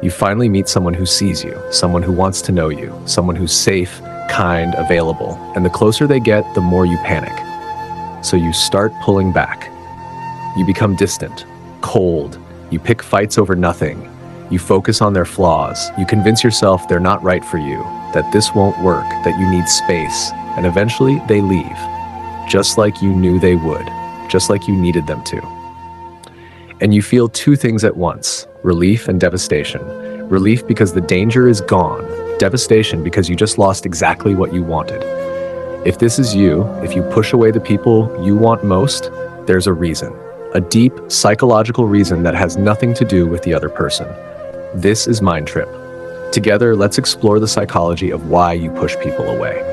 You finally meet someone who sees you, someone who wants to know you, someone who's safe, kind, available. And the closer they get, the more you panic. So you start pulling back. You become distant, cold. You pick fights over nothing. You focus on their flaws. You convince yourself they're not right for you, that this won't work, that you need space. And eventually they leave, just like you knew they would, just like you needed them to. And you feel two things at once, relief and devastation. Relief because the danger is gone. Devastation because you just lost exactly what you wanted. If this is you, if you push away the people you want most, there's a reason. A deep psychological reason that has nothing to do with the other person. This is MindTrip. Together, let's explore the psychology of why you push people away.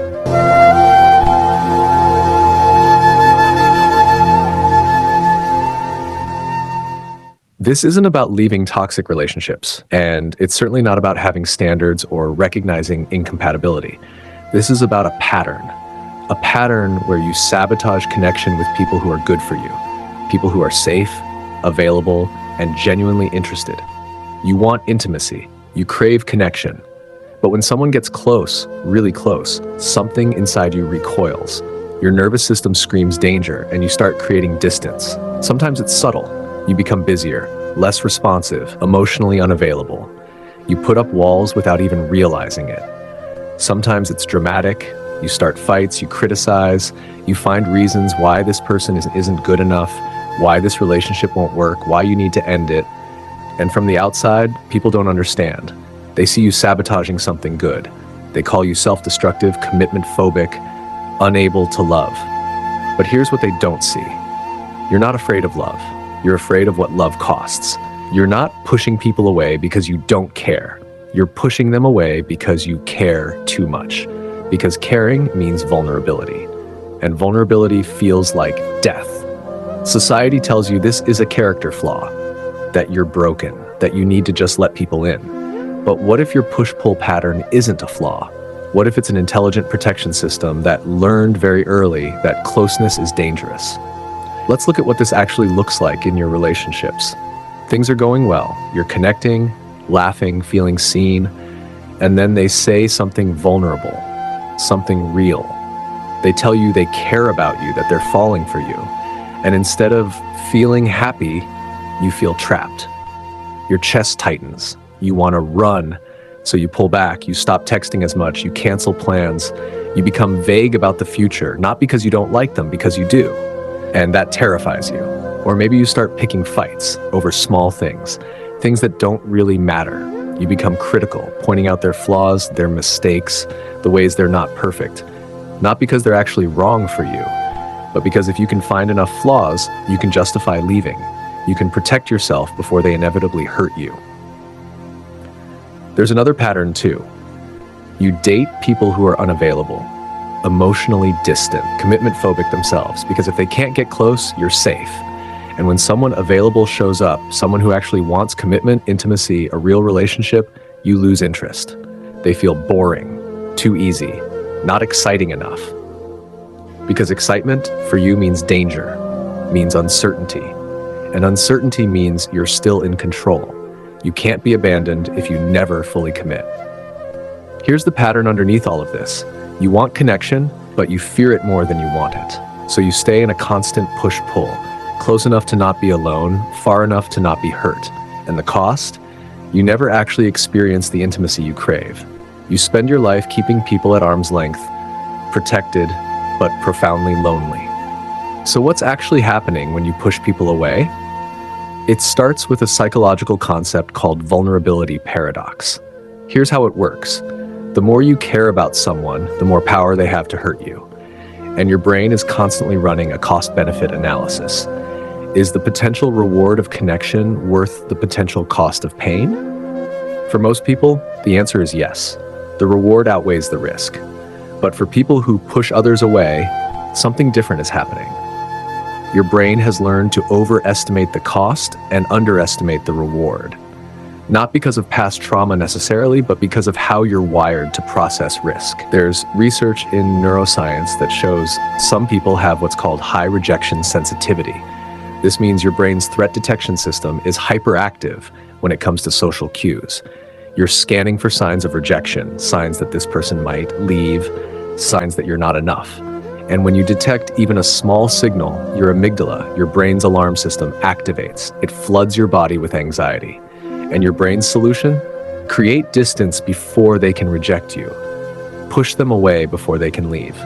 This isn't about leaving toxic relationships, and it's certainly not about having standards or recognizing incompatibility. This is about a pattern where you sabotage connection with people who are good for you, people who are safe, available, and genuinely interested. You want intimacy, you crave connection, but when someone gets close, really close, something inside you recoils. Your nervous system screams danger, and you start creating distance. Sometimes it's subtle. You become busier, less responsive, emotionally unavailable. You put up walls without even realizing it. Sometimes it's dramatic. You start fights, you criticize, you find reasons why this person isn't good enough, why this relationship won't work, why you need to end it. And from the outside, people don't understand. They see you sabotaging something good. They call you self-destructive, commitment-phobic, unable to love. But here's what they don't see. You're not afraid of love. You're afraid of what love costs. You're not pushing people away because you don't care. You're pushing them away because you care too much. Because caring means vulnerability. And vulnerability feels like death. Society tells you this is a character flaw, that you're broken, that you need to just let people in. But what if your push-pull pattern isn't a flaw? What if it's an intelligent protection system that learned very early that closeness is dangerous? Let's look at what this actually looks like in your relationships. Things are going well. You're connecting, laughing, feeling seen, and then they say something vulnerable, something real. They tell you they care about you, that they're falling for you. And instead of feeling happy, you feel trapped. Your chest tightens. You want to run, so you pull back. You stop texting as much. You cancel plans. You become vague about the future, not because you don't like them, because you do. And that terrifies you. Or maybe you start picking fights over small things that don't really matter. You become critical, pointing out their flaws, their mistakes, the ways they're not perfect. Not because they're actually wrong for you, but because if you can find enough flaws, you can justify leaving. You can protect yourself before they inevitably hurt you. There's another pattern too. You date people who are unavailable, emotionally distant, commitment-phobic themselves, because if they can't get close, you're safe. And when someone available shows up, someone who actually wants commitment, intimacy, a real relationship, you lose interest. They feel boring, too easy, not exciting enough. Because excitement for you means danger, means uncertainty. And uncertainty means you're still in control. You can't be abandoned if you never fully commit. Here's the pattern underneath all of this. You want connection, but you fear it more than you want it. So you stay in a constant push-pull, close enough to not be alone, far enough to not be hurt. And the cost? You never actually experience the intimacy you crave. You spend your life keeping people at arm's length, protected, but profoundly lonely. So what's actually happening when you push people away? It starts with a psychological concept called vulnerability paradox. Here's how it works. The more you care about someone, the more power they have to hurt you. And your brain is constantly running a cost-benefit analysis. Is the potential reward of connection worth the potential cost of pain? For most people, the answer is yes. The reward outweighs the risk. But for people who push others away, something different is happening. Your brain has learned to overestimate the cost and underestimate the reward. Not because of past trauma necessarily, but because of how you're wired to process risk. There's research in neuroscience that shows some people have what's called high rejection sensitivity. This means your brain's threat detection system is hyperactive when it comes to social cues. You're scanning for signs of rejection, signs that this person might leave, signs that you're not enough. And when you detect even a small signal, your amygdala, your brain's alarm system, activates. It floods your body with anxiety. And your brain's solution? Create distance before they can reject you. Push them away before they can leave.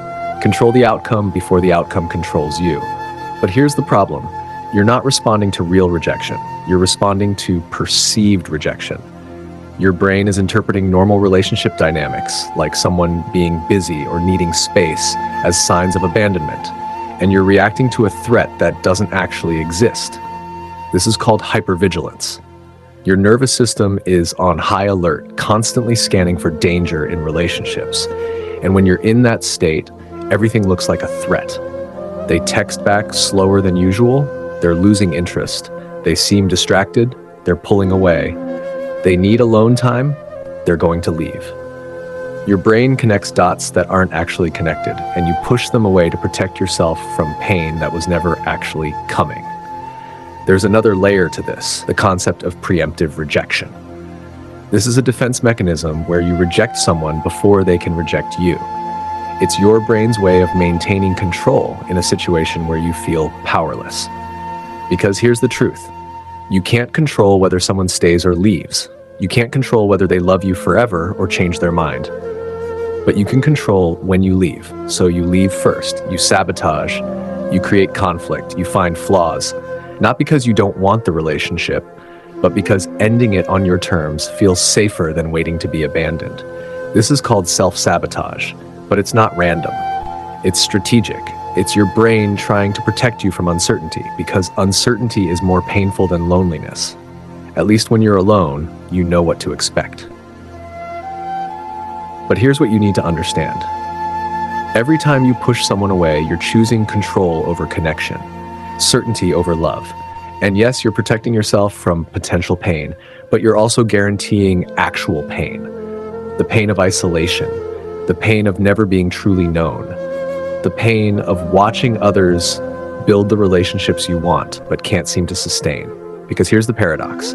Control the outcome before the outcome controls you. But here's the problem. You're not responding to real rejection. You're responding to perceived rejection. Your brain is interpreting normal relationship dynamics, like someone being busy or needing space, as signs of abandonment. And you're reacting to a threat that doesn't actually exist. This is called hypervigilance. Your nervous system is on high alert, constantly scanning for danger in relationships. And when you're in that state, everything looks like a threat. They text back slower than usual. They're losing interest. They seem distracted. They're pulling away. They need alone time. They're going to leave. Your brain connects dots that aren't actually connected, and you push them away to protect yourself from pain that was never actually coming. There's another layer to this, the concept of preemptive rejection. This is a defense mechanism where you reject someone before they can reject you. It's your brain's way of maintaining control in a situation where you feel powerless. Because here's the truth. You can't control whether someone stays or leaves. You can't control whether they love you forever or change their mind. But you can control when you leave. So you leave first. You sabotage. You create conflict. You find flaws. Not because you don't want the relationship, but because ending it on your terms feels safer than waiting to be abandoned. This is called self-sabotage, but it's not random. It's strategic. It's your brain trying to protect you from uncertainty, because uncertainty is more painful than loneliness. At least when you're alone, you know what to expect. But here's what you need to understand. Every time you push someone away, you're choosing control over connection, certainty over love. And yes, you're protecting yourself from potential pain, but you're also guaranteeing actual pain. The pain of isolation, the pain of never being truly known, the pain of watching others build the relationships you want but can't seem to sustain. Because here's the paradox.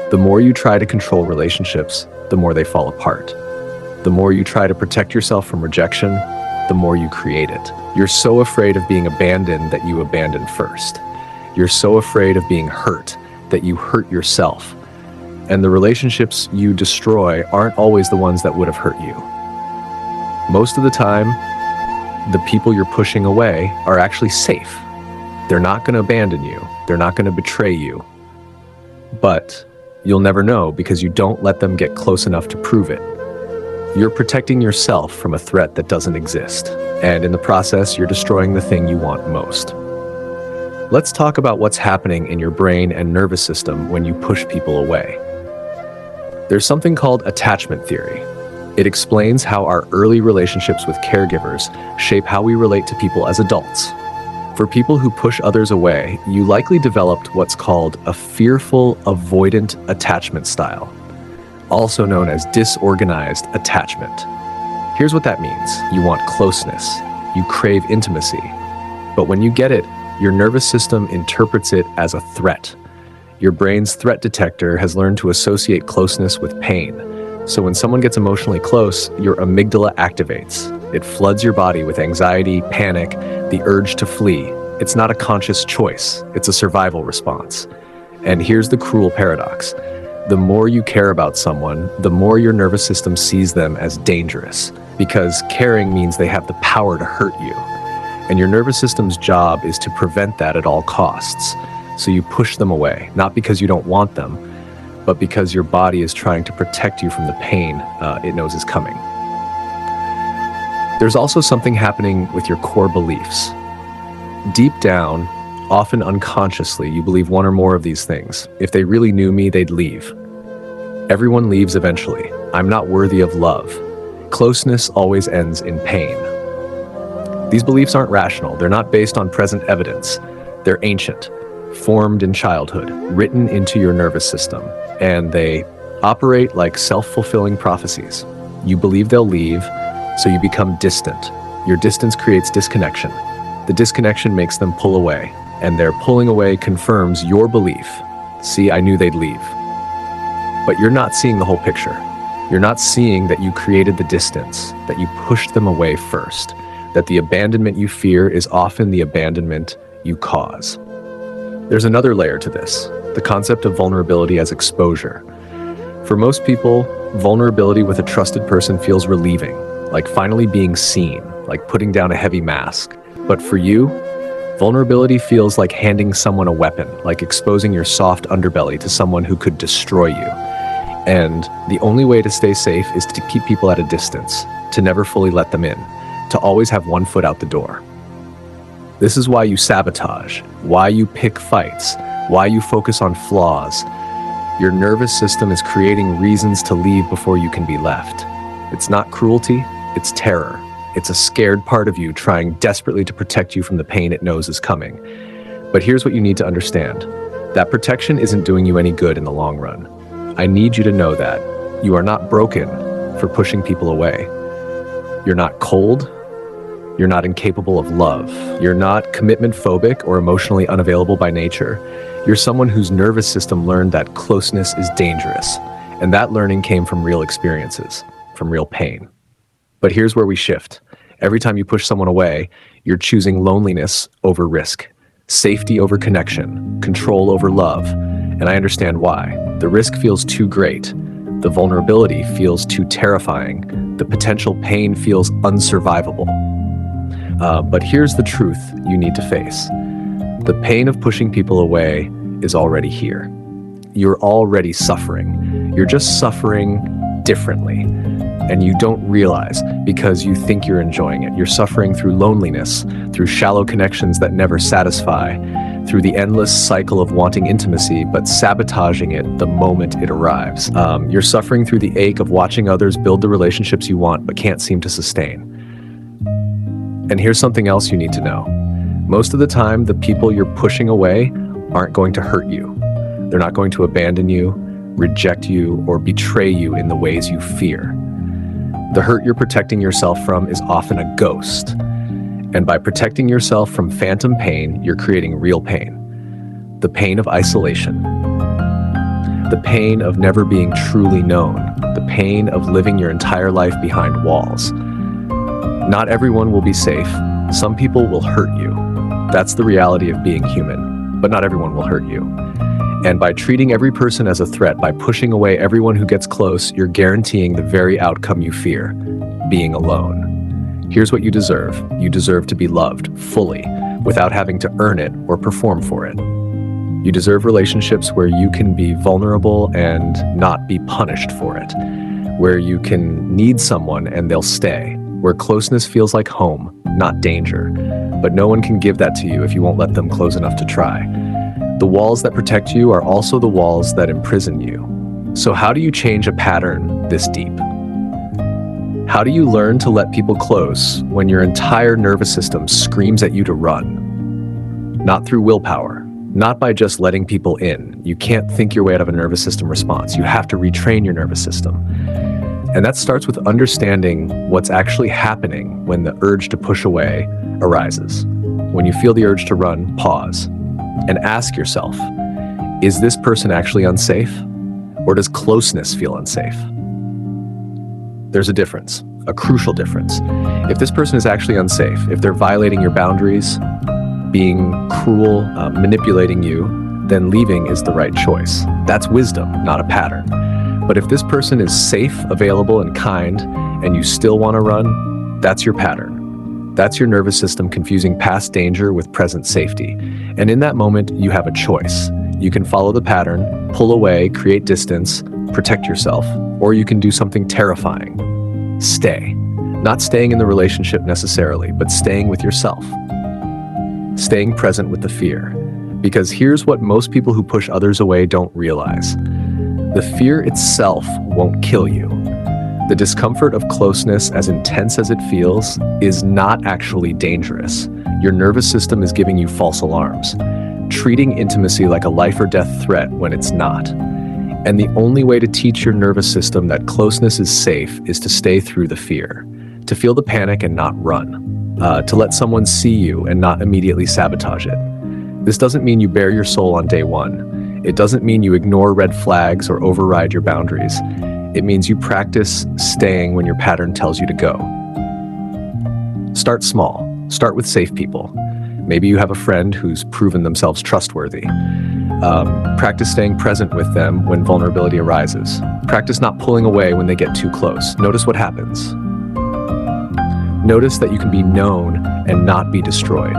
The more you try to control relationships, the more they fall apart. The more you try to protect yourself from rejection, the more you create it. You're so afraid of being abandoned that you abandon first. You're so afraid of being hurt that you hurt yourself. And the relationships you destroy aren't always the ones that would have hurt you. Most of the time, the people you're pushing away are actually safe. They're not going to abandon you. They're not going to betray you. But you'll never know because you don't let them get close enough to prove it. You're protecting yourself from a threat that doesn't exist. And in the process, you're destroying the thing you want most. Let's talk about what's happening in your brain and nervous system when you push people away. There's something called attachment theory. It explains how our early relationships with caregivers shape how we relate to people as adults. For people who push others away, you likely developed what's called a fearful avoidant attachment style, also known as disorganized attachment. Here's what that means. You want closeness. You crave intimacy. But when you get it, your nervous system interprets it as a threat. Your brain's threat detector has learned to associate closeness with pain. So when someone gets emotionally close, your amygdala activates. It floods your body with anxiety, panic, the urge to flee. It's not a conscious choice. It's a survival response. And here's the cruel paradox. The more you care about someone, the more your nervous system sees them as dangerous, because caring means they have the power to hurt you. And your nervous system's job is to prevent that at all costs. So you push them away, not because you don't want them, but because your body is trying to protect you from the pain it knows is coming. There's also something happening with your core beliefs. Deep down, often unconsciously, you believe one or more of these things. If they really knew me, they'd leave. Everyone leaves eventually. I'm not worthy of love. Closeness always ends in pain. These beliefs aren't rational. They're not based on present evidence. They're ancient, formed in childhood, written into your nervous system, and they operate like self-fulfilling prophecies. You believe they'll leave, so you become distant. Your distance creates disconnection. The disconnection makes them pull away, and their pulling away confirms your belief. See, I knew they'd leave. But you're not seeing the whole picture. You're not seeing that you created the distance, that you pushed them away first, that the abandonment you fear is often the abandonment you cause. There's another layer to this, the concept of vulnerability as exposure. For most people, vulnerability with a trusted person feels relieving, like finally being seen, like putting down a heavy mask. But for you, vulnerability feels like handing someone a weapon, like exposing your soft underbelly to someone who could destroy you. And the only way to stay safe is to keep people at a distance, to never fully let them in, to always have one foot out the door. This is why you sabotage, why you pick fights, why you focus on flaws. Your nervous system is creating reasons to leave before you can be left. It's not cruelty, it's terror. It's a scared part of you trying desperately to protect you from the pain it knows is coming. But here's what you need to understand. That protection isn't doing you any good in the long run. I need you to know that you are not broken for pushing people away. You're not cold. You're not incapable of love. You're not commitment phobic or emotionally unavailable by nature. You're someone whose nervous system learned that closeness is dangerous. And that learning came from real experiences, from real pain. But here's where we shift. Every time you push someone away, you're choosing loneliness over risk, safety over connection, control over love. And I understand why. The risk feels too great. The vulnerability feels too terrifying. The potential pain feels unsurvivable. But here's the truth you need to face. The pain of pushing people away is already here. You're already suffering. You're just suffering differently. And you don't realize because you think you're enjoying it. You're suffering through loneliness, through shallow connections that never satisfy, through the endless cycle of wanting intimacy but sabotaging it the moment it arrives. You're suffering through the ache of watching others build the relationships you want but can't seem to sustain. And here's something else you need to know. Most of the time, the people you're pushing away aren't going to hurt you. They're not going to abandon you, reject you, or betray you in the ways you fear. The hurt you're protecting yourself from is often a ghost. And by protecting yourself from phantom pain, you're creating real pain. The pain of isolation. The pain of never being truly known. The pain of living your entire life behind walls. Not everyone will be safe. Some people will hurt you. That's the reality of being human, but not everyone will hurt you. And by treating every person as a threat, by pushing away everyone who gets close, you're guaranteeing the very outcome you fear, being alone. Here's what you deserve. You deserve to be loved fully, without having to earn it or perform for it. You deserve relationships where you can be vulnerable and not be punished for it, where you can need someone and they'll stay, where closeness feels like home, not danger. But no one can give that to you if you won't let them close enough to try. The walls that protect you are also the walls that imprison you. So how do you change a pattern this deep? How do you learn to let people close when your entire nervous system screams at you to run? Not through willpower, not by just letting people in. You can't think your way out of a nervous system response. You have to retrain your nervous system. And that starts with understanding what's actually happening when the urge to push away arises. When you feel the urge to run, pause and ask yourself, is this person actually unsafe? Or does closeness feel unsafe? There's a difference, a crucial difference. If this person is actually unsafe, if they're violating your boundaries, being cruel, manipulating you, then leaving is the right choice. That's wisdom, not a pattern. But if this person is safe, available, and kind, and you still want to run, that's your pattern. That's your nervous system confusing past danger with present safety. And in that moment, you have a choice. You can follow the pattern, pull away, create distance, protect yourself, or you can do something terrifying. Stay. Not staying in the relationship necessarily, but staying with yourself. Staying present with the fear. Because here's what most people who push others away don't realize. The fear itself won't kill you. The discomfort of closeness, as intense as it feels, is not actually dangerous. Your nervous system is giving you false alarms, treating intimacy like a life or death threat when it's not. And the only way to teach your nervous system that closeness is safe is to stay through the fear, to feel the panic and not run, to let someone see you and not immediately sabotage it. This doesn't mean you bare your soul on day one. It doesn't mean you ignore red flags or override your boundaries. It means you practice staying when your pattern tells you to go. Start small. Start with safe people. Maybe you have a friend who's proven themselves trustworthy. Practice staying present with them when vulnerability arises. Practice not pulling away when they get too close. Notice what happens. Notice that you can be known and not be destroyed,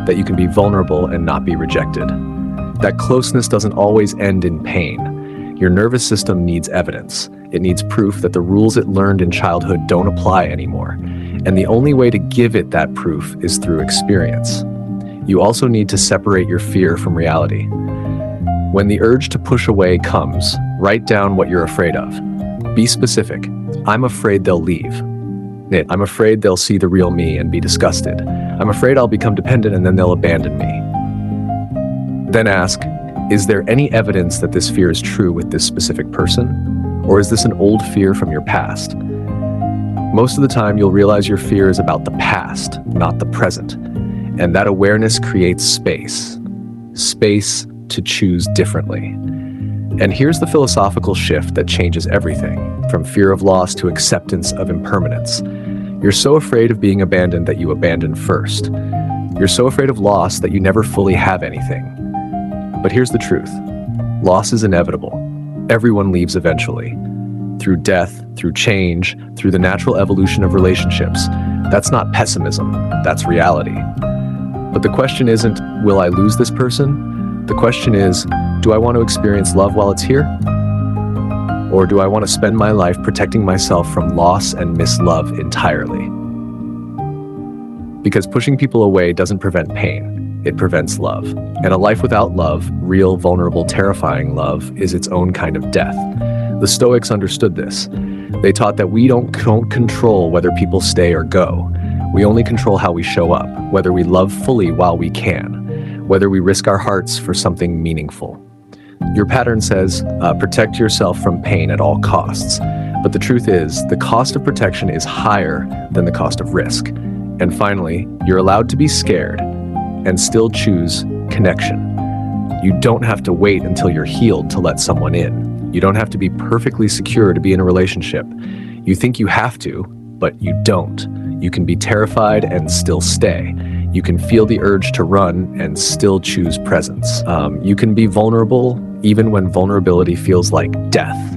that you can be vulnerable and not be rejected. That closeness doesn't always end in pain. Your nervous system needs evidence. It needs proof that the rules it learned in childhood don't apply anymore. And the only way to give it that proof is through experience. You also need to separate your fear from reality. When the urge to push away comes, write down what you're afraid of. Be specific. I'm afraid they'll leave. I'm afraid they'll see the real me and be disgusted. I'm afraid I'll become dependent and then they'll abandon me. Then ask, is there any evidence that this fear is true with this specific person? Or is this an old fear from your past? Most of the time, you'll realize your fear is about the past, not the present. And that awareness creates space. Space to choose differently. And here's the philosophical shift that changes everything, from fear of loss to acceptance of impermanence. You're so afraid of being abandoned that you abandon first. You're so afraid of loss that you never fully have anything. But here's the truth. Loss is inevitable. Everyone leaves eventually. Through death, through change, through the natural evolution of relationships. That's not pessimism, that's reality. But the question isn't, will I lose this person? The question is, do I want to experience love while it's here? Or do I want to spend my life protecting myself from loss and mislove entirely? Because pushing people away doesn't prevent pain, it prevents love. And a life without love, real, vulnerable, terrifying love, is its own kind of death. The Stoics understood this. They taught that we don't control whether people stay or go. We only control how we show up, whether we love fully while we can, whether we risk our hearts for something meaningful. Your pattern says, protect yourself from pain at all costs. But the truth is, the cost of protection is higher than the cost of risk. And finally, you're allowed to be scared and still choose connection. You don't have to wait until you're healed to let someone in. You don't have to be perfectly secure to be in a relationship. You think you have to, but you don't. You can be terrified and still stay. You can feel the urge to run and still choose presence. You can be vulnerable even when vulnerability feels like death.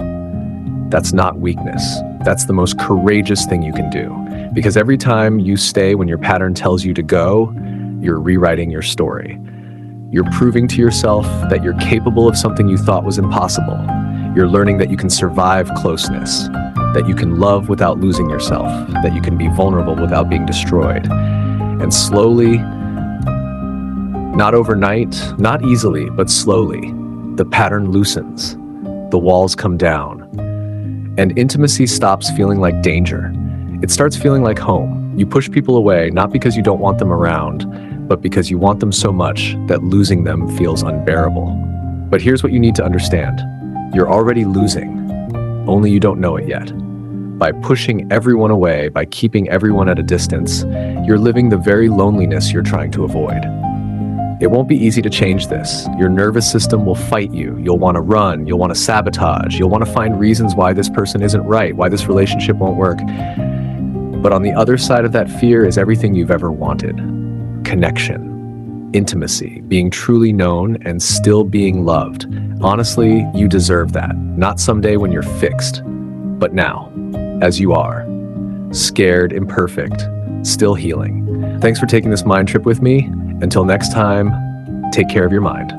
That's not weakness. That's the most courageous thing you can do. Because every time you stay when your pattern tells you to go, you're rewriting your story. You're proving to yourself that you're capable of something you thought was impossible. You're learning that you can survive closeness, that you can love without losing yourself, that you can be vulnerable without being destroyed. And slowly, not overnight, not easily, but slowly, the pattern loosens, the walls come down, and intimacy stops feeling like danger. It starts feeling like home. You push people away, not because you don't want them around, but because you want them so much that losing them feels unbearable. But here's what you need to understand. You're already losing, only you don't know it yet. By pushing everyone away, by keeping everyone at a distance, you're living the very loneliness you're trying to avoid. It won't be easy to change this. Your nervous system will fight you. You'll want to run, you'll want to sabotage, you'll want to find reasons why this person isn't right, why this relationship won't work. But on the other side of that fear is everything you've ever wanted. Connection, intimacy, being truly known and still being loved. Honestly, you deserve that. Not someday when you're fixed, but now, as you are. Scared, imperfect, still healing. Thanks for taking this mind trip with me. Until next time, take care of your mind.